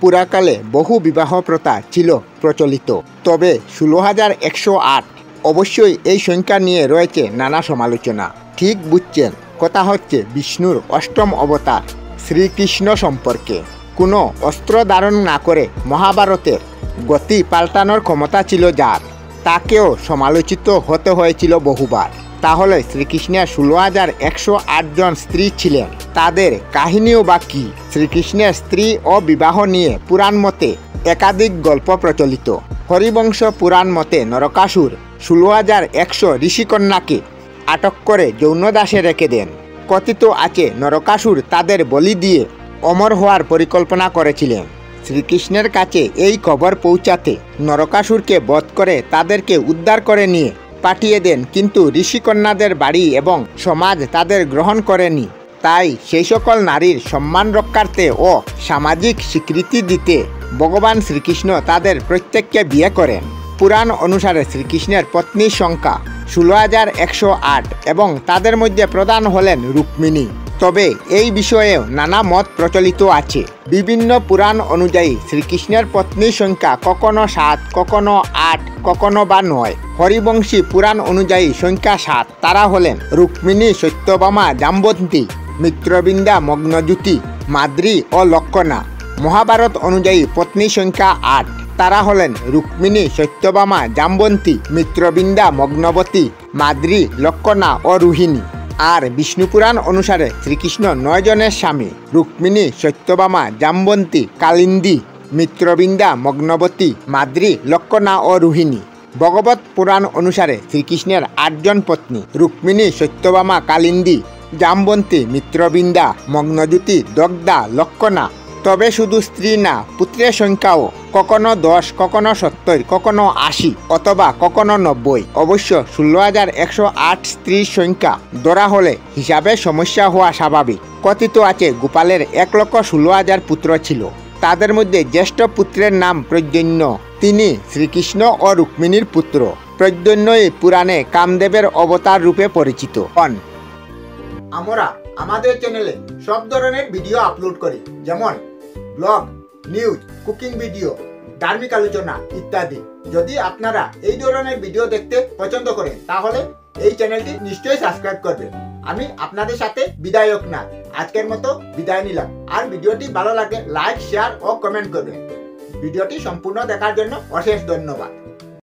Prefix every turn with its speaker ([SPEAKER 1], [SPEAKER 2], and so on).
[SPEAKER 1] পুরাকালে বহু বিবাহ প্রথা ছিল প্রচলিত, তবে ১৬,১০৮ অবশ্যই এই সংখ্যা নিয়ে রয়েছে নানা সমালোচনা। ঠিক বুঝছেন, কথা হচ্ছে বিষ্ণুর অষ্টম অবতার শ্রীকৃষ্ণ সম্পর্কে। কোনো অস্ত্র ধারণ না করে মহাভারতের গতি পাল্টানোর ক্ষমতা ছিল যার, তাকেও সমালোচিত হতে হয়েছিল বহুবার। তাহলে শ্রীকৃষ্ণের ১৬,১০৮ জন স্ত্রী ছিলেন, তাদের কাহিনীও বা কী? শ্রীকৃষ্ণের স্ত্রী ও বিবাহ নিয়ে পুরাণ মতে একাধিক গল্প প্রচলিত। হরিবংশ পুরাণ মতে নরকাসুর ১৬,১০০ ঋষিকন্যাকে আটক করে যৌনদাসে রেখে দেন। কথিত আছে নরকাসুর তাদের বলি দিয়ে অমর হওয়ার পরিকল্পনা করেছিলেন। শ্রীকৃষ্ণের কাছে এই খবর পৌঁছাতে নরকাসুরকে বধ করে তাদেরকে উদ্ধার করে নিয়ে পাঠিয়ে দেন, কিন্তু ঋষিকন্যাদের বাড়ি এবং সমাজ তাদের গ্রহণ করেনি। তাই সেই সকল নারীর সম্মান রক্ষার্থে ও সামাজিক স্বীকৃতি দিতে ভগবান শ্রীকৃষ্ণ তাদের প্রত্যেককে বিয়ে করেন। পুরাণ অনুসারে শ্রীকৃষ্ণের পত্নীর সংখ্যা ১৬,১০৮ এবং তাদের মধ্যে প্রধান হলেন রুক্মিণী। তবে এই বিষয়েও নানা মত প্রচলিত আছে। বিভিন্ন পুরাণ অনুযায়ী শ্রীকৃষ্ণের পত্নীর সংখ্যা কখনো ৭, কখনো ৮, কখনো বা ৯। হরিবংশী পুরাণ অনুযায়ী সংখ্যা ৭। তারা হলেন রুক্মিণী, সত্যভামা, জাম্বন্তী, মিত্রবিন্দা, মগ্নজ্যোতি, মাদ্রী ও লক্ষণা। মহাভারত অনুযায়ী পত্নীর সংখ্যা ৮। তারা হলেন রুক্মিণী, সত্যভামা, জাম্বন্তী, মিত্রবিন্দা, মগ্নবতী, মাদ্রী, লক্ষণা ও রোহিণী। আর বিষ্ণুপুরাণ অনুসারে শ্রীকৃষ্ণ ৯ জনের স্বামী: রুক্মিণী, সত্যভামা, জাম্বন্তী, কালিন্দী, মিত্রবিন্দা, মগ্নবতী, মাদ্রী, লক্ষণা ও রোহিণী। ভগবত পুরাণ অনুসারে শ্রীকৃষ্ণের ৮ জন পত্নী: রুক্মিণী, সত্যভামা, কালিন্দী, জাম্বন্তী, মিত্রবিন্দা, মগ্নজ্যোতি, দগ্ধা, লক্ষণা। তবে শুধু স্ত্রী না, পুত্রের সংখ্যাও কখনো ১০, কখনো ৭০, কখনো ৮০ অথবা কখনো ৯০। অবশ্য ১৬,১০৮ স্ত্রীর সংখ্যা ধরা হলে হিসাবে সমস্যা হওয়া স্বাভাবিক। কথিত আছে গোপালের ১,১৬,০০০ পুত্র ছিল। তাদের মধ্যে জ্যেষ্ঠ পুত্রের নাম প্রদ্যুম্ন। তিনি শ্রীকৃষ্ণ ও রুক্মিণীর পুত্র। প্রদ্যুম্নই পুরাণে কামদেবের অবতার রূপে পরিচিত হন। আমরা আমাদের চ্যানেলে সব ধরনের ভিডিও আপলোড করি, যেমন ব্লগ, নিউজ, কুকিং ভিডিও, ধার্মিক আলোচনা ইত্যাদি। যদি আপনারা এই ধরনের ভিডিও দেখতে পছন্দ করেন তাহলে এই চ্যানেলটি নিশ্চয়ই সাবস্ক্রাইব করবেন। আমি আপনাদের সাথে বিদায়ক না, আজকের মতো বিদায় নিলাম। আর ভিডিওটি ভালো লাগে লাইক, শেয়ার ও কমেন্ট করবেন। ভিডিওটি সম্পূর্ণ দেখার জন্য অশেষ ধন্যবাদ।